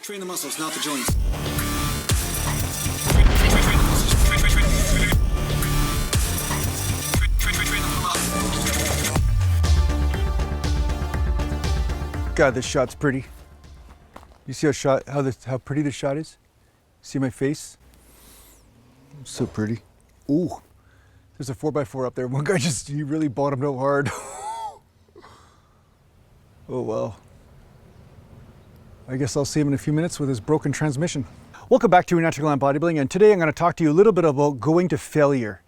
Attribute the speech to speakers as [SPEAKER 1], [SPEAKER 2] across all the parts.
[SPEAKER 1] Train the muscles, not the joints. God, this shot's pretty. You see how pretty this shot is? See my face? So pretty. Ooh, there's a 4x4 up there. One guy he really bottomed out hard. Oh well. I guess I'll see him in a few minutes with his broken transmission. Welcome back to Natural Glam Bodybuilding, and today I'm going to talk to you a little bit about going to failure.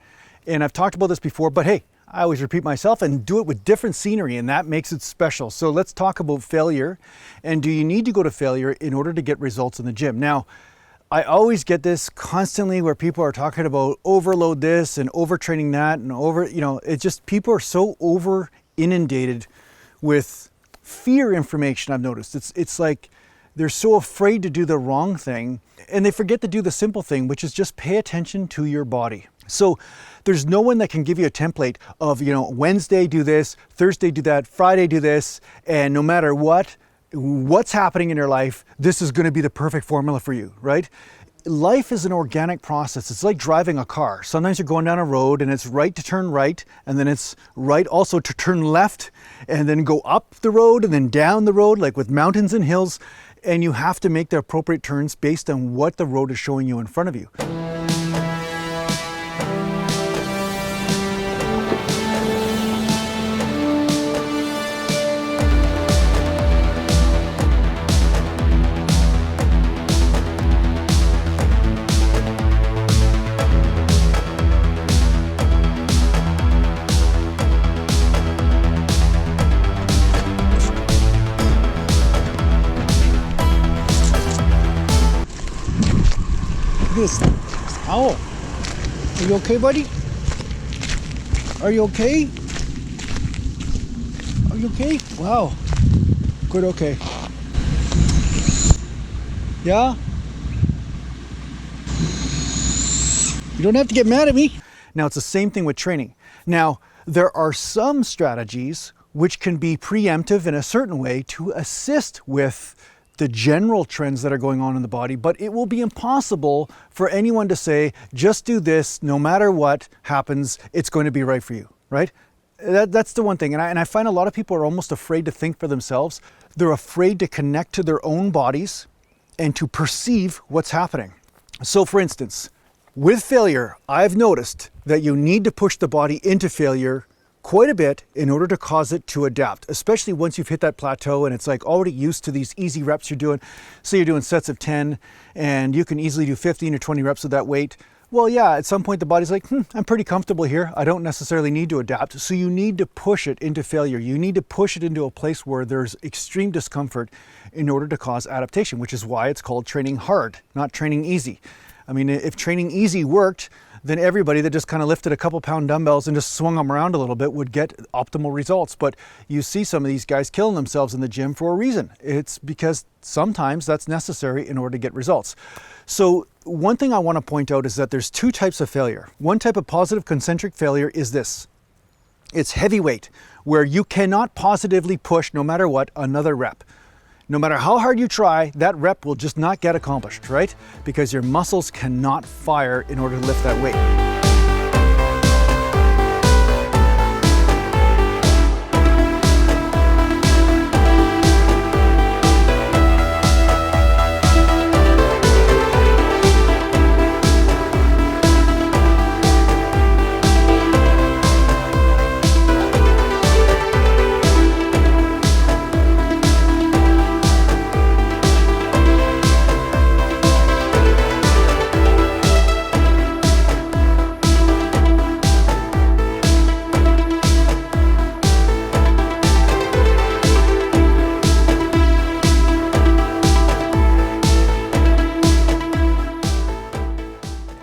[SPEAKER 1] And I've talked about this before, but hey, I always repeat myself and do it with different scenery, and that makes it special. So let's talk about failure, and do you need to go to failure in order to get results in the gym? Now, I always get this constantly where people are talking about overload this and overtraining that and it's just people are so over inundated with fear information. I've noticed it's like they're so afraid to do the wrong thing and they forget to do the simple thing, which is just pay attention to your body. So there's no one that can give you a template of, Wednesday do this, Thursday do that, Friday do this, and no matter what's happening in your life, this is going to be the perfect formula for you, right? Life is an organic process. It's like driving a car. Sometimes you're going down a road and it's right to turn right, and then it's right also to turn left, and then go up the road and then down the road, like with mountains and hills, and you have to make the appropriate turns based on what the road is showing you in front of you. This owl. Are you okay, buddy? Are you okay? Are you okay? Wow. Good, okay. Yeah? You don't have to get mad at me. Now, it's the same thing with training. Now, there are some strategies which can be preemptive in a certain way to assist with the general trends that are going on in the body, but it will be impossible for anyone to say, just do this, no matter what happens, it's going to be right for you, right? That's the one thing. And I find a lot of people are almost afraid to think for themselves. They're afraid to connect to their own bodies and to perceive what's happening. So for instance, with failure, I've noticed that you need to push the body into failure quite a bit in order to cause it to adapt, especially once you've hit that plateau and it's like already used to these easy reps you're doing. So you're doing sets of 10 and you can easily do 15 or 20 reps with that weight. Well, yeah, at some point the body's like, I'm pretty comfortable here. I don't necessarily need to adapt. So you need to push it into failure. You need to push it into a place where there's extreme discomfort in order to cause adaptation, which is why it's called training hard, not training easy. I mean, if training easy worked, then everybody that just kind of lifted a couple pound dumbbells and just swung them around a little bit would get optimal results. But you see some of these guys killing themselves in the gym for a reason. It's because sometimes that's necessary in order to get results. So one thing I want to point out is that there's two types of failure. One type of positive concentric failure is this. It's heavyweight, where you cannot positively push, no matter what, another rep. No matter how hard you try, that rep will just not get accomplished, right? Because your muscles cannot fire in order to lift that weight.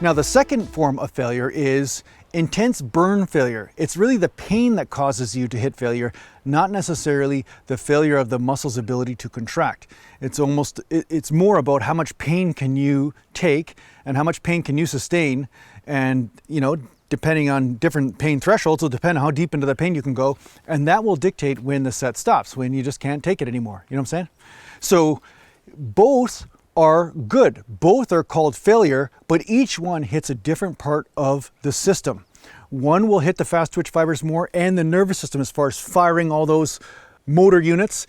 [SPEAKER 1] Now, the second form of failure is intense burn failure. It's really the pain that causes you to hit failure, not necessarily the failure of the muscle's ability to contract. It's more about how much pain can you take and how much pain can you sustain, and depending on different pain thresholds will depend on how deep into the pain you can go, and that will dictate when the set stops, when you just can't take it anymore. You know what I'm saying? So both are good. Both are called failure, but each one hits a different part of the system. One will hit the fast twitch fibers more and the nervous system as far as firing all those motor units.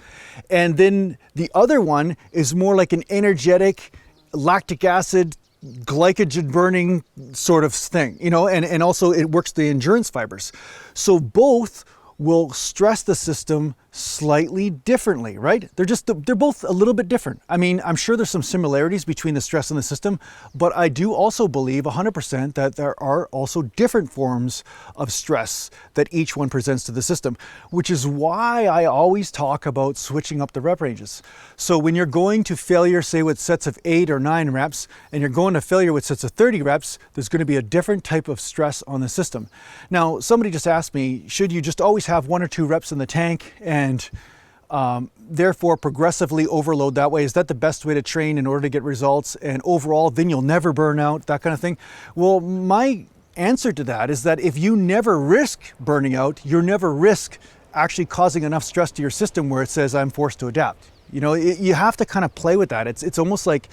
[SPEAKER 1] And then the other one is more like an energetic, lactic acid, glycogen burning sort of thing, you know, and also it works the endurance fibers. So both will stress the system slightly differently, right? They're both a little bit different. I mean, I'm sure there's some similarities between the stress and the system, but I do also believe 100% that there are also different forms of stress that each one presents to the system, which is why I always talk about switching up the rep ranges. So when you're going to failure, say with sets of 8 or 9 reps, and you're going to failure with sets of 30 reps, there's going to be a different type of stress on the system. Now, somebody just asked me, should you just always have 1 or 2 reps in the tank and therefore progressively overload that way? Is that the best way to train in order to get results? And overall, then you'll never burn out, that kind of thing? Well, my answer to that is that if you never risk burning out, you never risk actually causing enough stress to your system where it says, I'm forced to adapt. You know, you have to kind of play with that. It's almost like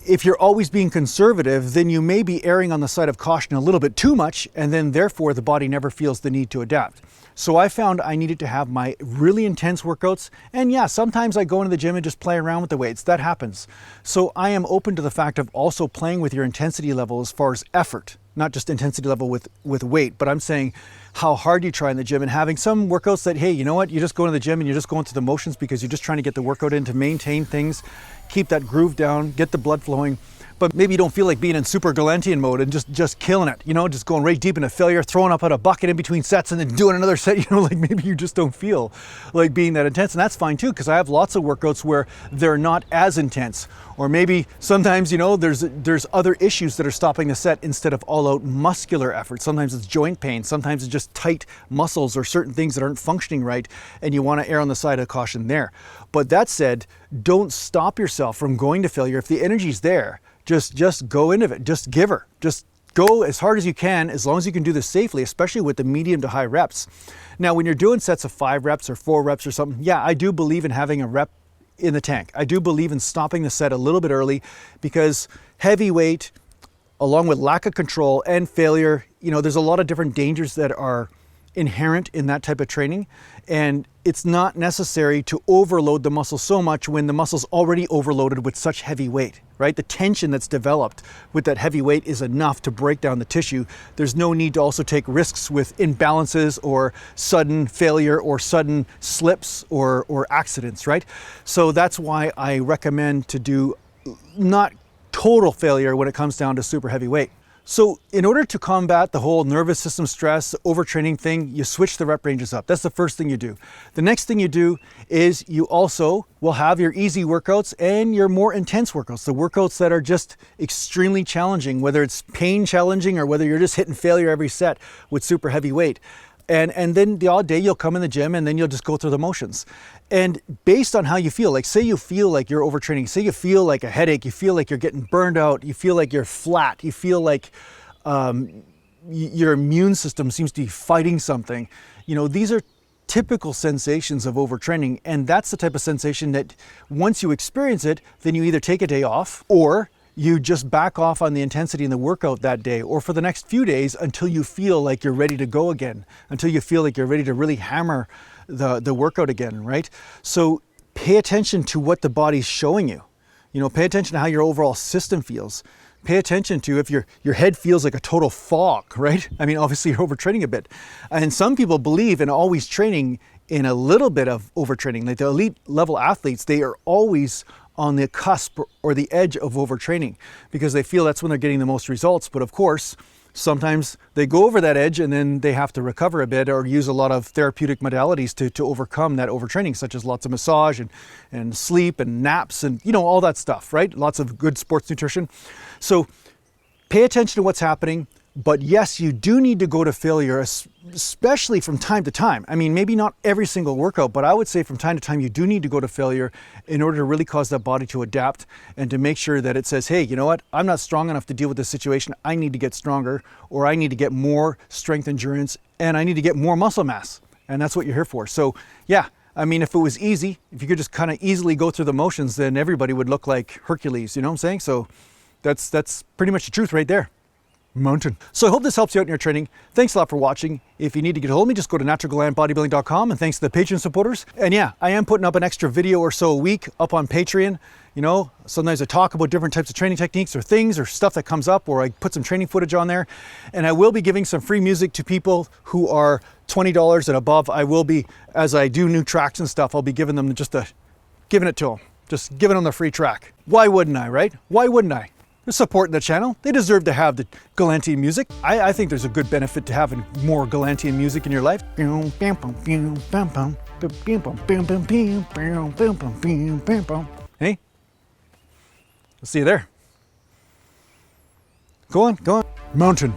[SPEAKER 1] if you're always being conservative, then you may be erring on the side of caution a little bit too much, and then therefore the body never feels the need to adapt. So I found I needed to have my really intense workouts, and yeah, sometimes I go into the gym and just play around with the weights. That happens. So I am open to the fact of also playing with your intensity level as far as effort, not just intensity level with weight, but I'm saying how hard you try in the gym, and having some workouts that, hey, you know what, you just go to the gym and you're just going through the motions because you're just trying to get the workout in to maintain things, keep that groove down, get the blood flowing. But maybe you don't feel like being in super Galantian mode and just killing it, you know, just going right deep into failure, throwing up at a bucket in between sets and then doing another set, you know, like maybe you just don't feel like being that intense. And that's fine too, because I have lots of workouts where they're not as intense. Or maybe sometimes, you know, there's other issues that are stopping the set instead of all out muscular effort. Sometimes it's joint pain, sometimes it's just tight muscles or certain things that aren't functioning right, and you want to err on the side of caution there. But that said, don't stop yourself from going to failure. If the energy's there, just go into it, just give her. Just go as hard as you can, as long as you can do this safely, especially with the medium to high reps. Now, when you're doing sets of 5 reps or 4 reps or something, yeah, I do believe in having a rep in the tank. I do believe in stopping the set a little bit early, because heavy weight, along with lack of control and failure, you know, there's a lot of different dangers that are inherent in that type of training, and it's not necessary to overload the muscle so much when the muscle's already overloaded with such heavy weight, right? The tension that's developed with that heavy weight is enough to break down the tissue. There's no need to also take risks with imbalances or sudden failure or sudden slips or accidents, right? So that's why I recommend to do not total failure when it comes down to super heavy weight. So in order to combat the whole nervous system stress, overtraining thing, you switch the rep ranges up. That's the first thing you do. The next thing you do is you also will have your easy workouts and your more intense workouts, the workouts that are just extremely challenging, whether it's pain challenging or whether you're just hitting failure every set with super heavy weight. And then the odd day you'll come in the gym and then you'll just go through the motions. And based on how you feel, like say you feel like you're overtraining, say you feel like a headache, you feel like you're getting burned out, you feel like you're flat, you feel like your immune system seems to be fighting something. You know, these are typical sensations of overtraining, and that's the type of sensation that once you experience it, then you either take a day off or you just back off on the intensity in the workout that day or for the next few days until you feel like you're ready to go again, until you feel like you're ready to really hammer the workout again, right? So pay attention to what the body's showing you. You know, pay attention to how your overall system feels. Pay attention to if your head feels like a total fog, right? I mean, obviously you're overtraining a bit. And some people believe in always training in a little bit of overtraining. Like the elite level athletes, they are always on the cusp or the edge of overtraining because they feel that's when they're getting the most results. But of course, sometimes they go over that edge and then they have to recover a bit or use a lot of therapeutic modalities to overcome that overtraining, such as lots of massage and sleep and naps and, you know, all that stuff, right? Lots of good sports nutrition. So pay attention to what's happening. But yes, you do need to go to failure, especially from time to time. I mean, maybe not every single workout, but I would say from time to time, you do need to go to failure in order to really cause that body to adapt and to make sure that it says, hey, you know what? I'm not strong enough to deal with this situation. I need to get stronger, or I need to get more strength endurance, and I need to get more muscle mass. And that's what you're here for. So yeah, I mean, if it was easy, if you could just kind of easily go through the motions, then everybody would look like Hercules, you know what I'm saying? So that's pretty much the truth right there. Mountain. So I hope this helps you out in your training. Thanks a lot for watching. If you need to get a hold of me, just go to naturalglandbodybuilding.com, and thanks to the Patreon supporters. And yeah, I am putting up an extra video or so a week up on Patreon. You know, sometimes I talk about different types of training techniques or things or stuff that comes up, or I put some training footage on there. And I will be giving some free music to people who are $20 and above. I will be, as I do new tracks and stuff, I'll be giving them giving it to them. Just giving them the free track. Why wouldn't I, right? Why wouldn't I? They're supporting the channel. They deserve to have the Galantean music. I think there's a good benefit to having more Galantean music in your life. Hey, I'll see you there. Go on, go on. Mountain.